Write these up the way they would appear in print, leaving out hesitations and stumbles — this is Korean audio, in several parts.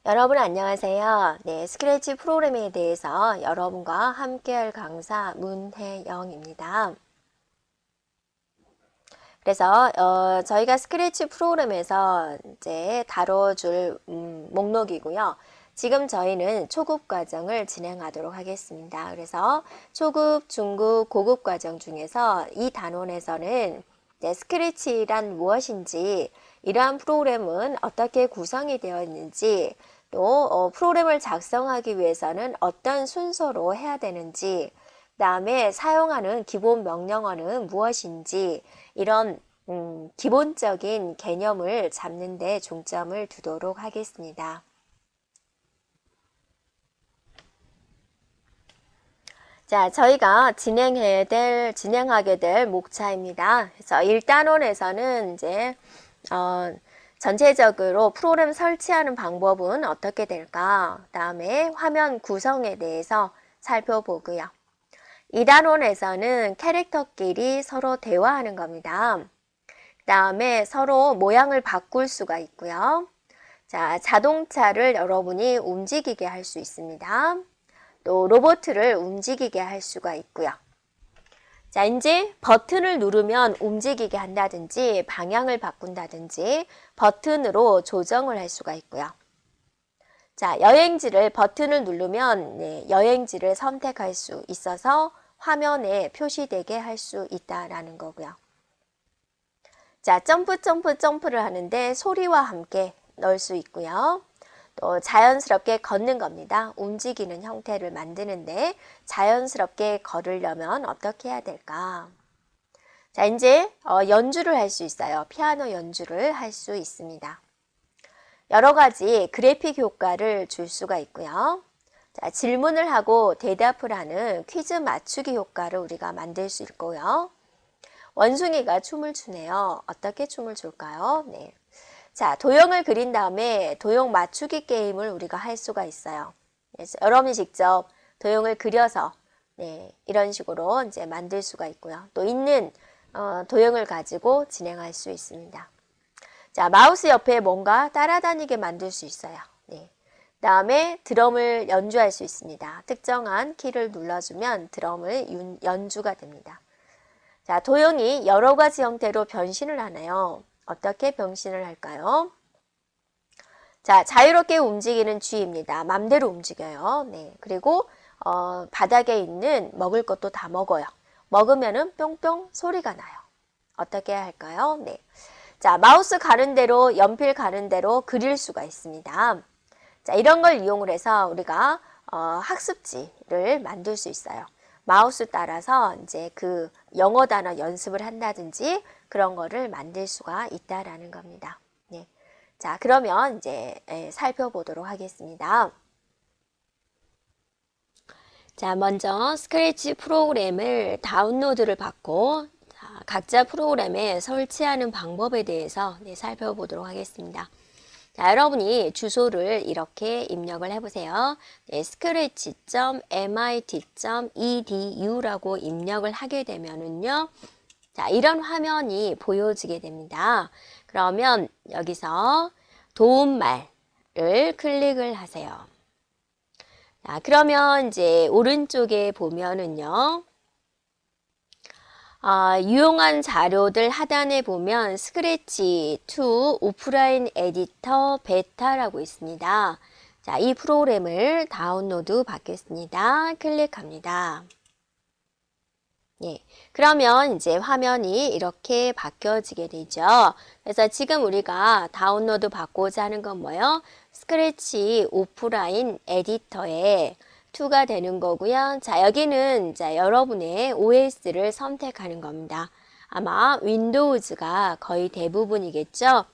여러분 안녕하세요. 네, 스크래치 프로그램에 대해서 여러분과 함께할 강사 문혜영입니다. 그래서 저희가 스크래치 프로그램에서 이제 다뤄줄 목록이고요. 지금 저희는 초급 과정을 진행하도록 하겠습니다. 그래서 초급, 중급, 고급 과정 중에서 이 단원에서는 이제 스크래치란 무엇인지, 이러한 프로그램은 어떻게 구성이 되어 있는지, 또 프로그램을 작성하기 위해서는 어떤 순서로 해야 되는지, 그 다음에 사용하는 기본 명령어는 무엇인지, 이런 기본적인 개념을 잡는 데 중점을 두도록 하겠습니다. 자, 저희가 진행하게 될 목차입니다. 그래서 1단원에서는 이제 전체적으로 프로그램 설치하는 방법은 어떻게 될까? 그 다음에 화면 구성에 대해서 살펴보고요. 2단원에서는 캐릭터끼리 서로 대화하는 겁니다. 그 다음에 서로 모양을 바꿀 수가 있고요. 자, 자동차를 여러분이 움직이게 할 수 있습니다. 또 로봇을 움직이게 할 수가 있고요. 자, 이제 버튼을 누르면 움직이게 한다든지 방향을 바꾼다든지 버튼으로 조정을 할 수가 있고요. 자, 여행지를 버튼을 누르면 여행지를 선택할 수 있어서 화면에 표시되게 할 수 있다라는 거고요. 자, 점프를 하는데 소리와 함께 넣을 수 있고요. 또 자연스럽게 걷는 겁니다. 움직이는 형태를 만드는데 자연스럽게 걸으려면 어떻게 해야 될까? 자, 이제 연주를 할 수 있어요. 피아노 연주를 할 수 있습니다. 여러 가지 그래픽 효과를 줄 수가 있고요. 자, 질문을 하고 대답을 하는 퀴즈 맞추기 효과를 우리가 만들 수 있고요. 원숭이가 춤을 추네요. 어떻게 춤을 출까요? 네. 자, 도형을 그린 다음에 도형 맞추기 게임을 우리가 할 수가 있어요. 그래서 여러분이 직접 도형을 그려서 이런 식으로 이제 만들 수가 있고요. 또 있는 도형을 가지고 진행할 수 있습니다. 자, 마우스 옆에 뭔가 따라다니게 만들 수 있어요. 네. 다음에 드럼을 연주할 수 있습니다. 특정한 키를 눌러주면 드럼을 연주가 됩니다. 자, 도형이 여러 가지 형태로 변신을 하네요. 어떻게 변신을 할까요? 자, 자유롭게 움직이는 쥐입니다. 맘대로 움직여요. 네. 그리고 바닥에 있는 먹을 것도 다 먹어요. 먹으면은 뿅뿅 소리가 나요. 어떻게 할까요? 네. 자, 마우스 가는 대로, 연필 가는 대로 그릴 수가 있습니다. 자, 이런 걸 이용을 해서 우리가 학습지를 만들 수 있어요. 마우스 따라서 이제 그 영어 단어 연습을 한다든지 그런 거를 만들 수가 있다라는 겁니다. 네. 자, 그러면 이제 살펴보도록 하겠습니다. 자, 먼저 스크래치 프로그램을 다운로드를 받고 각자 프로그램에 설치하는 방법에 대해서 살펴보도록 하겠습니다. 자, 여러분이 주소를 이렇게 입력을 해보세요. scratch.mit.edu라고 입력을 하게 되면은요. 자, 이런 화면이 보여지게 됩니다. 그러면 여기서 도움말을 클릭을 하세요. 자, 그러면 이제 오른쪽에 보면은요. 유용한 자료들 하단에 보면 스크래치 2 오프라인 에디터 베타라고 있습니다. 자, 이 프로그램을 다운로드 받겠습니다. 클릭합니다. 예. 그러면 이제 화면이 이렇게 바뀌어지게 되죠. 그래서 지금 우리가 다운로드 받고자 하는 건 뭐예요? 스크래치 오프라인 에디터에 2가 되는 거고요. 자, 여기는 여러분의 OS를 선택하는 겁니다. 아마 윈도우즈가 거의 대부분이겠죠.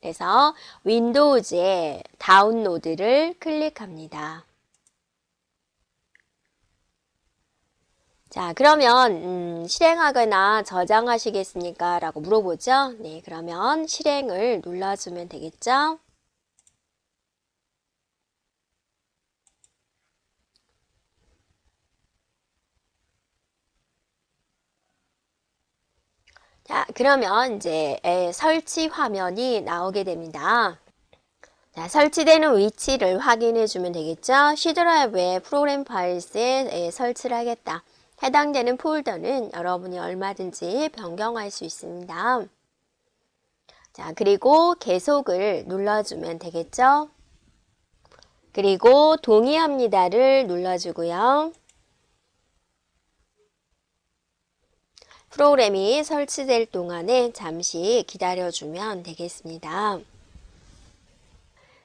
그래서 윈도우즈에 다운로드를 클릭합니다. 자, 그러면 실행하거나 저장하시겠습니까? 라고 물어보죠. 네, 그러면 실행을 눌러주면 되겠죠. 자, 그러면 이제 설치 화면이 나오게 됩니다. 자, 설치되는 위치를 확인해 주면 되겠죠. C 드라이브에 프로그램 파일스에 설치를 하겠다. 해당되는 폴더는 여러분이 얼마든지 변경할 수 있습니다. 자, 그리고 계속을 눌러주면 되겠죠. 그리고 동의합니다를 눌러주고요. 프로그램이 설치될 동안에 잠시 기다려주면 되겠습니다.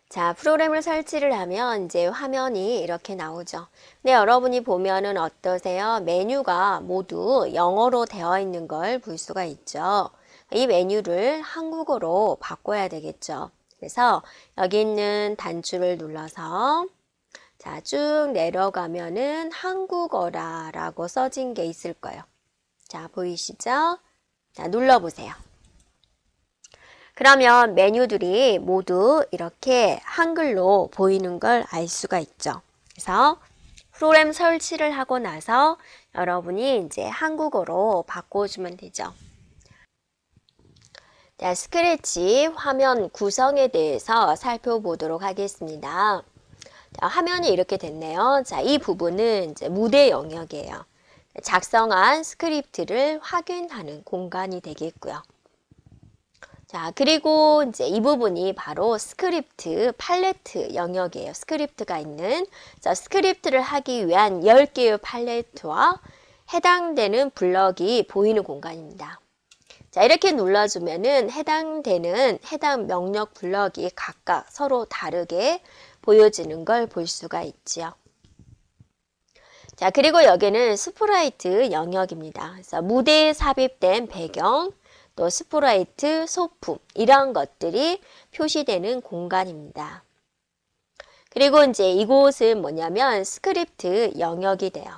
자, 프로그램을 설치를 하면 이제 화면이 이렇게 나오죠. 근데 여러분이 보면은 어떠세요? 메뉴가 모두 영어로 되어 있는 걸 볼 수가 있죠. 이 메뉴를 한국어로 바꿔야 되겠죠. 그래서 여기 있는 단추를 눌러서 자, 쭉 내려가면은 한국어라라고 써진 게 있을 거예요. 자, 보이시죠? 자, 눌러보세요. 그러면 메뉴들이 모두 이렇게 한글로 보이는 걸 알 수가 있죠. 그래서 프로그램 설치를 하고 나서 여러분이 이제 한국어로 바꿔주면 되죠. 자, 스크래치 화면 구성에 대해서 살펴보도록 하겠습니다. 자, 화면이 이렇게 됐네요. 자, 이 부분은 이제 무대 영역이에요. 작성한 스크립트를 확인하는 공간이 되겠고요. 자, 그리고 이제 이 부분이 바로 스크립트 팔레트 영역이에요. 스크립트가 있는. 자, 스크립트를 하기 위한 10개의 팔레트와 해당되는 블럭이 보이는 공간입니다. 자, 이렇게 눌러주면은 해당 명령 블럭이 각각 서로 다르게 보여지는 걸 볼 수가 있지요. 자, 그리고 여기는 스프라이트 영역입니다. 그래서 무대에 삽입된 배경, 또 스프라이트, 소품 이런 것들이 표시되는 공간입니다. 그리고 이제 이곳은 뭐냐면 스크립트 영역이 돼요.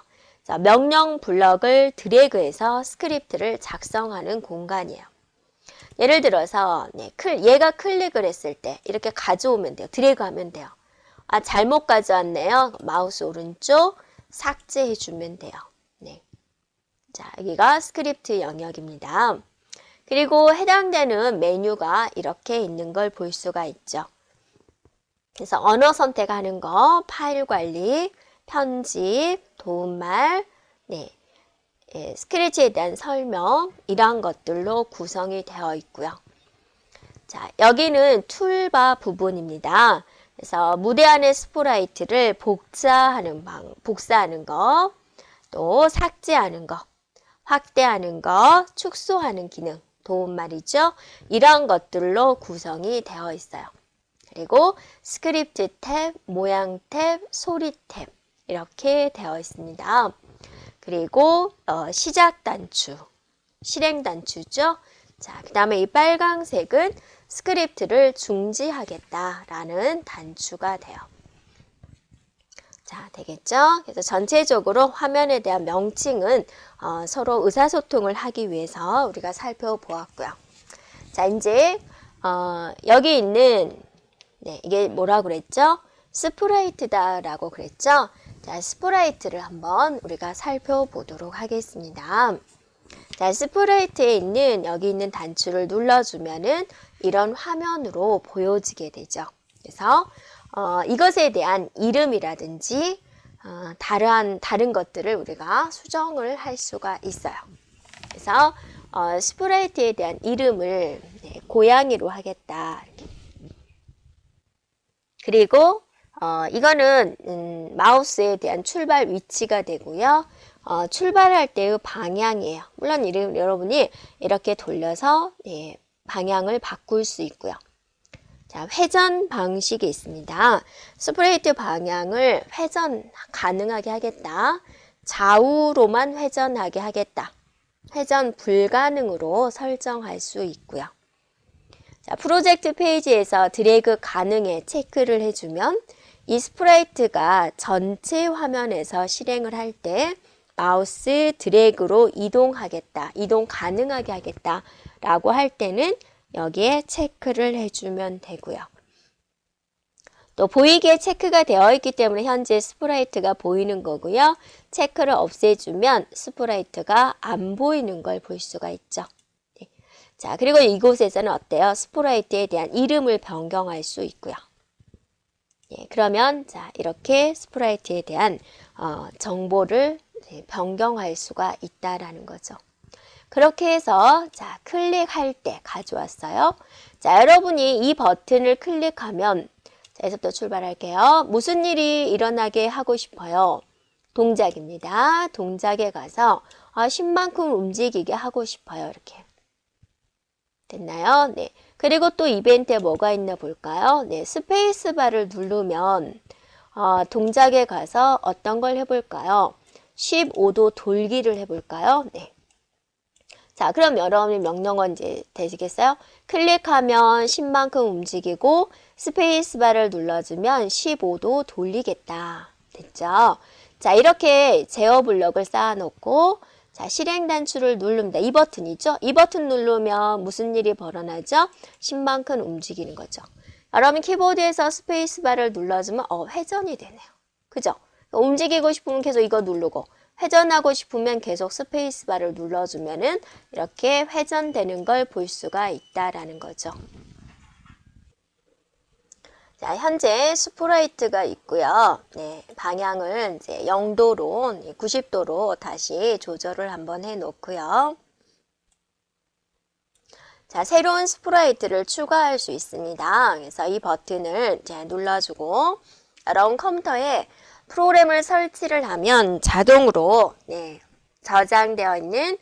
자, 명령 블럭을 드래그해서 스크립트를 작성하는 공간이에요. 예를 들어서 얘가 클릭을 했을 때 이렇게 가져오면 돼요. 드래그하면 돼요. 아, 잘못 가져왔네요. 마우스 오른쪽 삭제해 주면 돼요. 네. 자, 여기가 스크립트 영역입니다. 그리고 해당되는 메뉴가 이렇게 있는 걸 볼 수가 있죠. 그래서 언어 선택하는 거, 파일 관리, 편집, 도움말, 스크래치에 대한 설명 이런 것들로 구성이 되어 있고요. 자, 여기는 툴바 부분입니다. 그래서 무대 안의 스프라이트를 복사하는 거, 또 삭제하는 거, 확대하는 거, 축소하는 기능, 도움말이죠. 이런 것들로 구성이 되어 있어요. 그리고 스크립트 탭, 모양 탭, 소리 탭 이렇게 되어 있습니다. 그리고 시작 단추, 실행 단추죠. 자, 그 다음에 이 빨강색은 스크립트를 중지하겠다라는 단추가 돼요. 자, 되겠죠? 그래서 전체적으로 화면에 대한 명칭은 서로 의사소통을 하기 위해서 우리가 살펴보았고요. 자, 이제 여기 있는 이게 뭐라고 그랬죠? 스프라이트다라고 그랬죠? 자, 스프라이트를 한번 우리가 살펴보도록 하겠습니다. 자, 스프라이트에 있는 여기 있는 단추를 눌러주면은 이런 화면으로 보여지게 되죠. 그래서 이것에 대한 이름이라든지 다른 것들을 우리가 수정을 할 수가 있어요. 그래서 스프라이트에 대한 이름을 고양이로 하겠다. 이렇게. 그리고 이거는 마우스에 대한 출발 위치가 되고요. 출발할 때의 방향이에요. 물론 여러분이 이렇게 돌려서 방향을 바꿀 수 있고요. 자, 회전 방식이 있습니다. 스프레이트 방향을 회전 가능하게 하겠다. 좌우로만 회전하게 하겠다. 회전 불가능으로 설정할 수 있고요. 자, 프로젝트 페이지에서 드래그 가능에 체크를 해주면 이 스프레이트가 전체 화면에서 실행을 할 때 마우스 드래그로 이동하겠다, 이동 가능하게 하겠다 라고 할 때는 여기에 체크를 해주면 되고요. 또 보이게 체크가 되어 있기 때문에 현재 스프라이트가 보이는 거고요. 체크를 없애주면 스프라이트가 안 보이는 걸 볼 수가 있죠. 자, 그리고 이곳에서는 어때요? 스프라이트에 대한 이름을 변경할 수 있고요. 예, 그러면 자 이렇게 스프라이트에 대한 정보를 변경할 수가 있다라는 거죠. 그렇게 해서 자 클릭할 때 가져왔어요. 자 여러분이 이 버튼을 클릭하면 자 여기서부터 출발할게요. 무슨 일이 일어나게 하고 싶어요? 동작입니다. 동작에 가서 신만큼 움직이게 하고 싶어요. 이렇게 됐나요? 네. 그리고 또 이벤트에 뭐가 있나 볼까요? 네, 스페이스바를 누르면 동작에 가서 어떤 걸 해볼까요? 15도 돌기를 해볼까요? 네. 자, 그럼 여러분의 명령어 이제 되시겠어요? 클릭하면 10만큼 움직이고 스페이스바를 눌러주면 15도 돌리겠다. 됐죠? 자, 이렇게 제어 블럭을 쌓아놓고 자, 실행 단추를 누릅니다. 이 버튼이죠? 이 버튼 누르면 무슨 일이 벌어나죠? 10만큼 움직이는 거죠. 여러분 키보드에서 스페이스바를 눌러주면 회전이 되네요. 그죠? 움직이고 싶으면 계속 이거 누르고 회전하고 싶으면 계속 스페이스바를 눌러주면은 이렇게 회전되는 걸 볼 수가 있다라는 거죠. 자, 현재 스프라이트가 있고요. 네, 방향을 이제 0도로, 90도로 다시 조절을 한번 해 놓고요. 자, 새로운 스프라이트를 추가할 수 있습니다. 그래서 이 버튼을 이제 눌러주고 여러분 컴퓨터에 프로그램을 설치를 하면 자동으로 저장되어 있는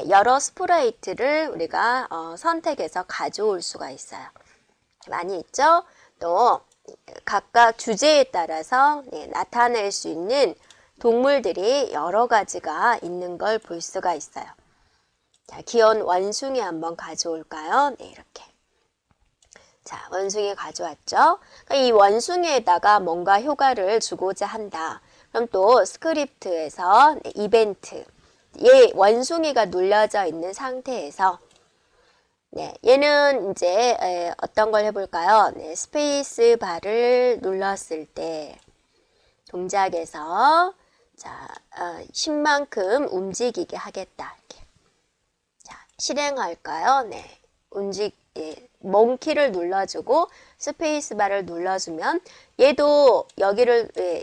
여러 스프라이트를 우리가 선택해서 가져올 수가 있어요. 많이 있죠? 또 각각 주제에 따라서 나타낼 수 있는 동물들이 여러 가지가 있는 걸 볼 수가 있어요. 자, 귀여운 원숭이 한번 가져올까요? 네, 이렇게. 자, 원숭이 가져왔죠? 이 원숭이에다가 뭔가 효과를 주고자 한다. 그럼 또 스크립트에서 이벤트, 얘 원숭이가 눌려져 있는 상태에서 얘는 이제 어떤 걸 해볼까요? 스페이스 바를 눌렀을 때 동작에서 자, 10만큼 움직이게 하겠다. 이렇게. 자, 실행할까요? 네, 몽키를 눌러주고 스페이스바를 눌러주면 얘도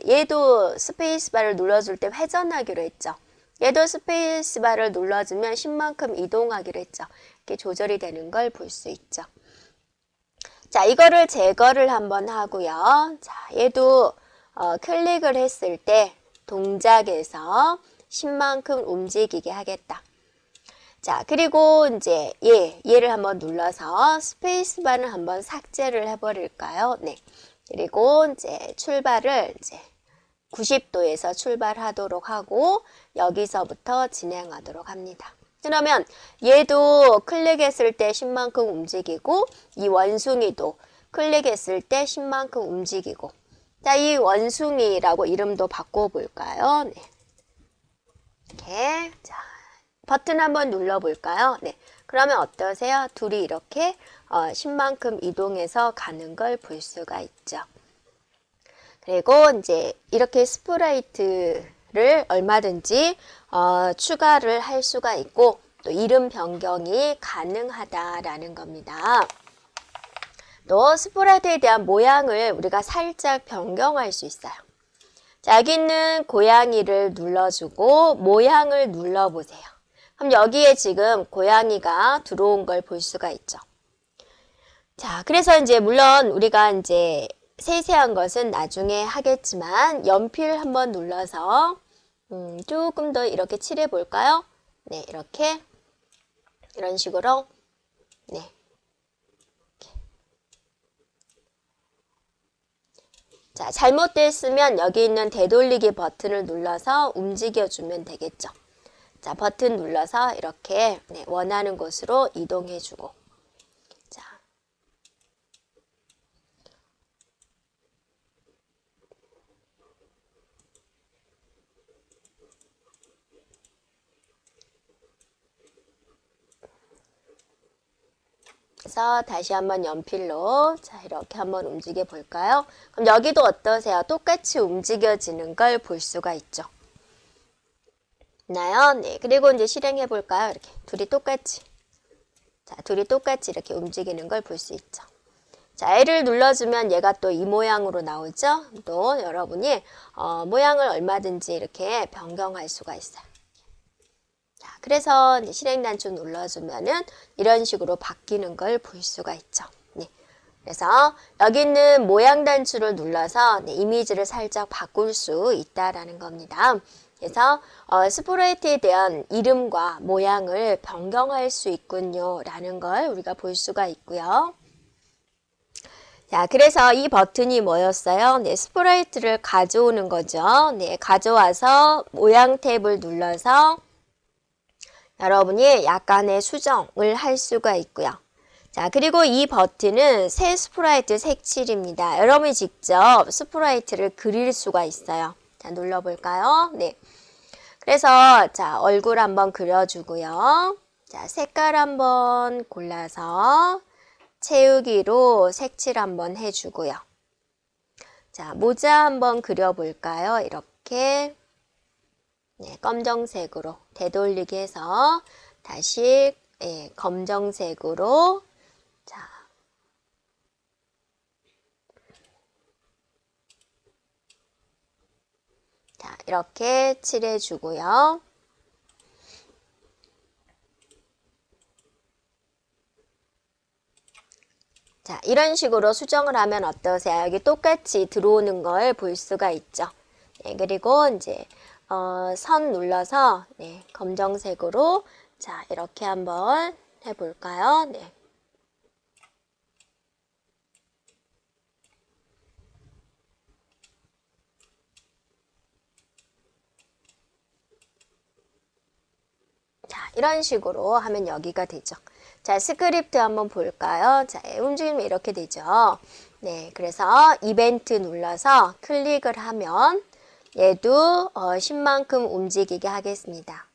얘도 스페이스바를 눌러줄 때 회전하기로 했죠. 얘도 스페이스바를 눌러주면 10만큼 이동하기로 했죠. 이렇게 조절이 되는 걸 볼 수 있죠. 자, 이거를 제거를 한번 하고요. 자, 얘도 클릭을 했을 때 동작에서 10만큼 움직이게 하겠다. 자, 그리고 이제 얘를 한번 눌러서 스페이스바를 한번 삭제를 해버릴까요? 네. 그리고 이제 출발을 이제 90도에서 출발하도록 하고 여기서부터 진행하도록 합니다. 그러면 얘도 클릭했을 때 10만큼 움직이고 이 원숭이도 클릭했을 때 10만큼 움직이고 자, 이 원숭이라고 이름도 바꿔볼까요? 네. 이렇게 자, 버튼 한번 눌러볼까요? 네. 그러면 어떠세요? 둘이 이렇게 10만큼 이동해서 가는 걸 볼 수가 있죠. 그리고 이제 이렇게 스프라이트를 얼마든지 추가를 할 수가 있고 또 이름 변경이 가능하다라는 겁니다. 또 스프라이트에 대한 모양을 우리가 살짝 변경할 수 있어요. 자, 여기 있는 고양이를 눌러주고 모양을 눌러보세요. 그럼 여기에 지금 고양이가 들어온 걸 볼 수가 있죠. 자, 그래서 이제 물론 우리가 이제 세세한 것은 나중에 하겠지만 연필 한번 눌러서 조금 더 이렇게 칠해 볼까요? 네, 이렇게 이런 식으로 네. 이렇게. 자, 잘못됐으면 여기 있는 되돌리기 버튼을 눌러서 움직여 주면 되겠죠. 자, 버튼 눌러서 이렇게 원하는 곳으로 이동해 주고 자, 그래서 다시 한번 연필로 자 이렇게 한번 움직여 볼까요? 그럼 여기도 어떠세요? 똑같이 움직여지는 걸 볼 수가 있죠. 나요? 네. 그리고 이제 실행해 볼까요? 이렇게 둘이 똑같이 자 둘이 똑같이 이렇게 움직이는 걸 볼 수 있죠. 자, L을 눌러주면 얘가 또 이 모양으로 나오죠. 또 여러분이 모양을 얼마든지 이렇게 변경할 수가 있어요. 자, 그래서 실행 단추 눌러주면은 이런 식으로 바뀌는 걸 볼 수가 있죠. 네. 그래서 여기 있는 모양 단추를 눌러서 이미지를 살짝 바꿀 수 있다라는 겁니다. 그래서 스프레이트에 대한 이름과 모양을 변경할 수 있군요 라는 걸 우리가 볼 수가 있고요. 자, 그래서 이 버튼이 뭐였어요? 네, 스프레이트를 가져오는 거죠. 네, 가져와서 모양 탭을 눌러서 여러분이 약간의 수정을 할 수가 있고요. 자, 그리고 이 버튼은 새 스프라이트 색칠입니다. 여러분이 직접 스프라이트를 그릴 수가 있어요. 자, 눌러볼까요? 네. 그래서 자, 얼굴 한번 그려주고요. 자, 색깔 한번 골라서 채우기로 색칠 한번 해주고요. 자, 모자 한번 그려볼까요? 이렇게 네, 검정색으로 되돌리기 해서 다시 검정색으로 자, 이렇게 칠해주고요. 자, 이런 식으로 수정을 하면 어떠세요? 여기 똑같이 들어오는 걸 볼 수가 있죠. 네, 그리고 이제 선 눌러서 네, 검정색으로 자, 이렇게 한번 해볼까요? 네. 자, 이런 식으로 하면 여기가 되죠. 자, 스크립트 한번 볼까요? 자, 움직이면 이렇게 되죠. 네, 그래서 이벤트 눌러서 클릭을 하면 얘도 10만큼 움직이게 하겠습니다.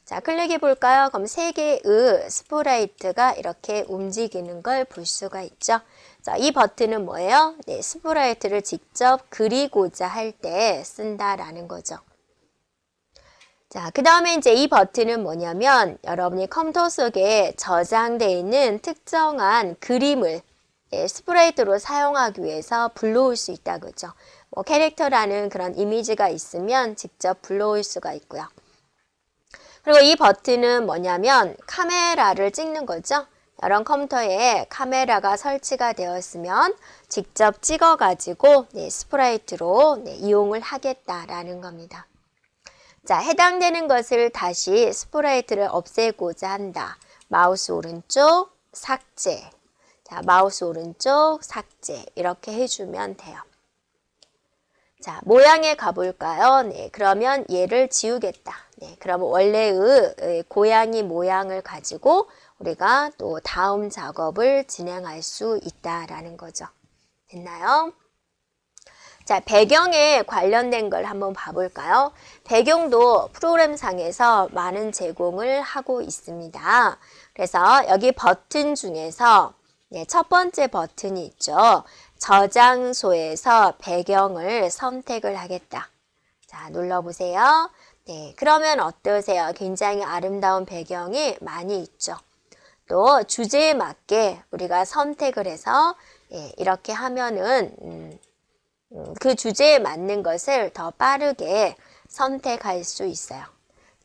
자, 클릭해 볼까요? 그럼 3개의 스프라이트가 이렇게 움직이는 걸 볼 수가 있죠. 자, 이 버튼은 뭐예요? 네, 스프라이트를 직접 그리고자 할 때 쓴다라는 거죠. 자, 그 다음에 이제 이 버튼은 뭐냐면 여러분이 컴퓨터 속에 저장되어 있는 특정한 그림을 스프레이트로 사용하기 위해서 불러올 수 있다 그죠. 뭐 캐릭터라는 그런 이미지가 있으면 직접 불러올 수가 있고요. 그리고 이 버튼은 뭐냐면 카메라를 찍는 거죠. 여러 컴퓨터에 카메라가 설치가 되어 있으면 직접 찍어 가지고 스프레이트로 이용을 하겠다라는 겁니다. 자, 해당되는 것을 다시 스프레이트를 없애고자 한다. 마우스 오른쪽 삭제. 자, 마우스 오른쪽 삭제. 이렇게 해주면 돼요. 자, 모양에 가볼까요? 네, 그러면 얘를 지우겠다. 네, 그러면 원래의 고양이 모양을 가지고 우리가 또 다음 작업을 진행할 수 있다라는 거죠. 됐나요? 자, 배경에 관련된 걸 한번 봐볼까요? 배경도 프로그램상에서 많은 제공을 하고 있습니다. 그래서 여기 버튼 중에서 첫 번째 버튼이 있죠. 저장소에서 배경을 선택을 하겠다. 자, 눌러보세요. 네, 그러면 어떠세요? 굉장히 아름다운 배경이 많이 있죠. 또 주제에 맞게 우리가 선택을 해서 이렇게 하면은 그 주제에 맞는 것을 더 빠르게 선택할 수 있어요.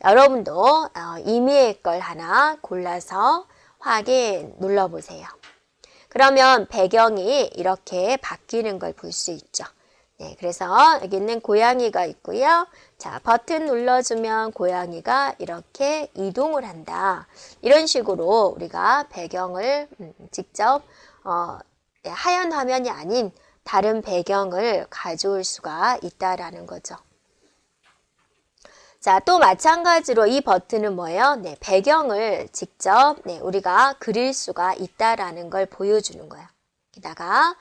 여러분도 임의의 걸 하나 골라서 확인 눌러보세요. 그러면 배경이 이렇게 바뀌는 걸 볼 수 있죠. 네, 그래서 여기 있는 고양이가 있고요. 자, 버튼 눌러주면 고양이가 이렇게 이동을 한다. 이런 식으로 우리가 배경을 직접 하얀 화면이 아닌 다른 배경을 가져올 수가 있다라는 거죠. 자, 또 마찬가지로 이 버튼은 뭐예요? 네, 배경을 직접 우리가 그릴 수가 있다라는 걸 보여주는 거예요. 여기다가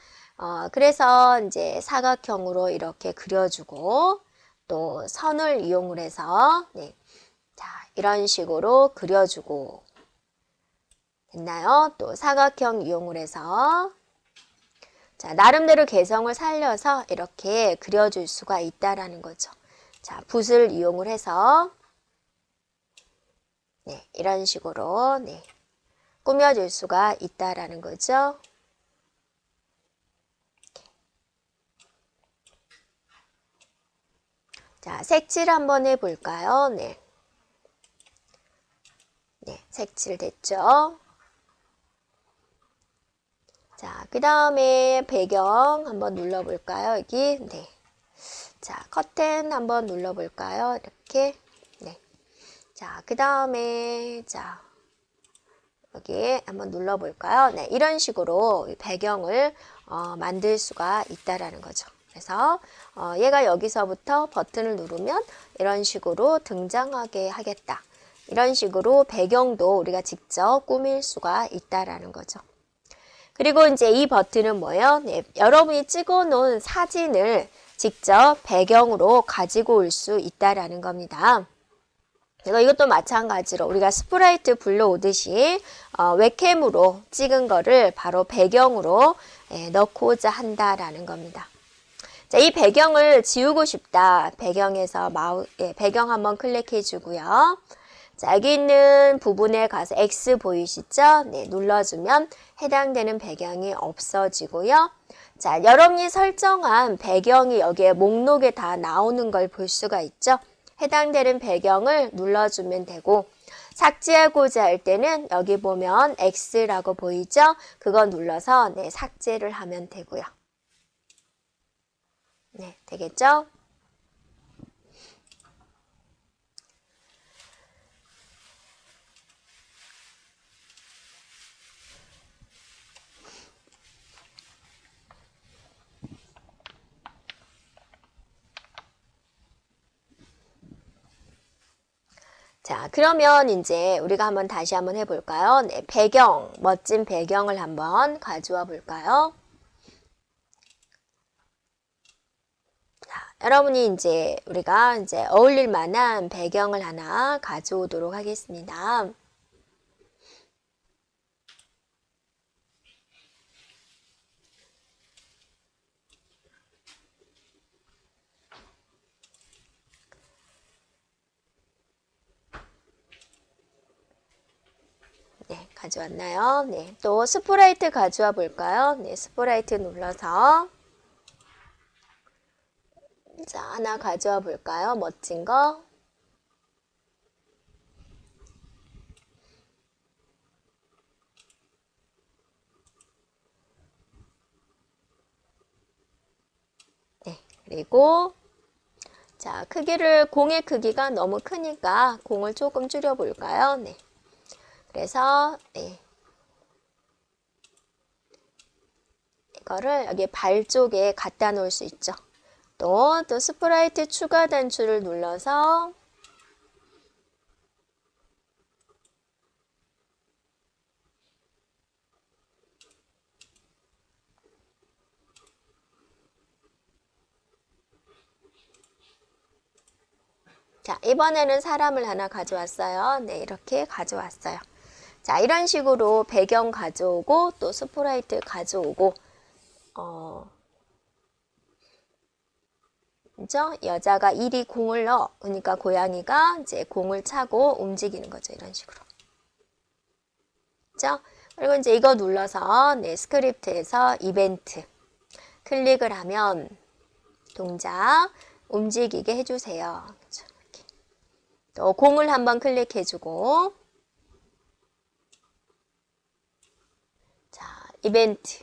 그래서 이제 사각형으로 이렇게 그려주고 또 선을 이용을 해서 자, 이런 식으로 그려주고 됐나요? 또 사각형 이용을 해서 자, 나름대로 개성을 살려서 이렇게 그려줄 수가 있다라는 거죠. 자, 붓을 이용을 해서 이런 식으로 꾸며줄 수가 있다라는 거죠. 자, 색칠 한번 해볼까요? 네. 네, 색칠 됐죠? 자, 그 다음에 배경 한번 눌러볼까요? 여기. 네. 자, 커튼 한번 눌러볼까요? 이렇게. 네. 자, 그 다음에, 자, 여기 한번 눌러볼까요? 네, 이런 식으로 배경을 만들 수가 있다라는 거죠. 그래서 얘가 여기서부터 버튼을 누르면 이런 식으로 등장하게 하겠다. 이런 식으로 배경도 우리가 직접 꾸밀 수가 있다라는 거죠. 그리고 이제 이 버튼은 뭐예요? 네, 여러분이 찍어 놓은 사진을 직접 배경으로 가지고 올 수 있다라는 겁니다. 이것도 마찬가지로 우리가 스프라이트 불러오듯이 웹캠으로 찍은 거를 바로 배경으로 넣고자 한다라는 겁니다. 자, 이 배경을 지우고 싶다. 배경에서 배경 한번 클릭해 주고요. 자, 여기 있는 부분에 가서 X 보이시죠? 네, 눌러주면 해당되는 배경이 없어지고요. 자, 여러분이 설정한 배경이 여기에 목록에 다 나오는 걸 볼 수가 있죠? 해당되는 배경을 눌러주면 되고, 삭제하고자 할 때는 여기 보면 X라고 보이죠? 그거 눌러서 네, 삭제를 하면 되고요. 네, 되겠죠? 자, 그러면 이제 우리가 한번 다시 한번 해볼까요? 네, 배경, 멋진 배경을 한번 가져와 볼까요? 자, 여러분이 이제 우리가 이제 어울릴 만한 배경을 하나 가져오도록 하겠습니다. 네, 가져왔나요? 네, 또 스프라이트 가져와 볼까요? 네, 스프라이트 눌러서 자, 하나 가져와 볼까요? 멋진 거. 네, 그리고 자, 공의 크기가 너무 크니까 공을 조금 줄여 볼까요? 네. 그래서 네. 이거를 여기 발 쪽에 갖다 놓을 수 있죠. 또 스프라이트 추가 단추를 눌러서 자, 이번에는 사람을 하나 가져왔어요. 네, 이렇게 가져왔어요. 자, 이런 식으로 배경 가져오고 또 스프라이트 가져오고 그죠? 여자가 이리 공을 넣어. 그러니까 고양이가 이제 공을 차고 움직이는 거죠. 이런 식으로. 그죠? 그리고 이제 이거 눌러서 네, 스크립트에서 이벤트 클릭을 하면 동작 움직이게 해주세요. 그렇죠? 이렇게. 또 공을 한번 클릭해주고 자, 이벤트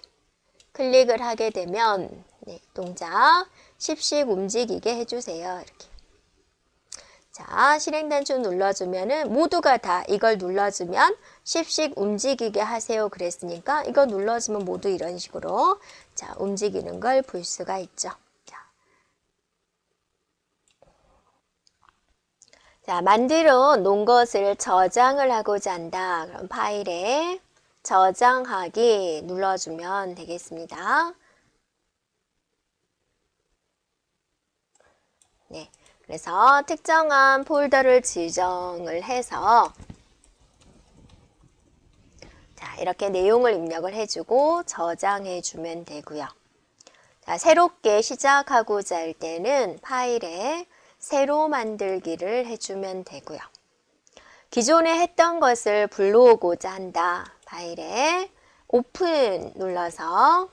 클릭을 하게 되면 네, 동작 십씩 움직이게 해주세요. 이렇게. 자, 실행 단추 눌러주면은 모두가 다 이걸 눌러주면 십씩 움직이게 하세요. 그랬으니까 이거 눌러주면 모두 이런 식으로 자, 움직이는 걸 볼 수가 있죠. 자, 만들어 놓은 것을 저장을 하고자 한다. 그럼 파일에 저장하기 눌러주면 되겠습니다. 네. 그래서 특정한 폴더를 지정을 해서 자, 이렇게 내용을 입력을 해주고 저장해 주면 되고요. 자, 새롭게 시작하고자 할 때는 파일에 새로 만들기를 해주면 되고요. 기존에 했던 것을 불러오고자 한다. 파일에 오픈 눌러서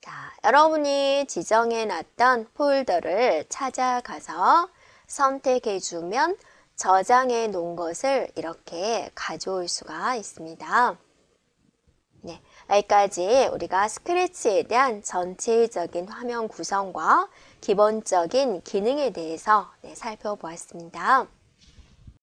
자, 여러분이 지정해 놨던 폴더를 찾아가서 선택해주면 저장해 놓은 것을 이렇게 가져올 수가 있습니다. 네, 여기까지 우리가 스크래치에 대한 전체적인 화면 구성과 기본적인 기능에 대해서 살펴보았습니다.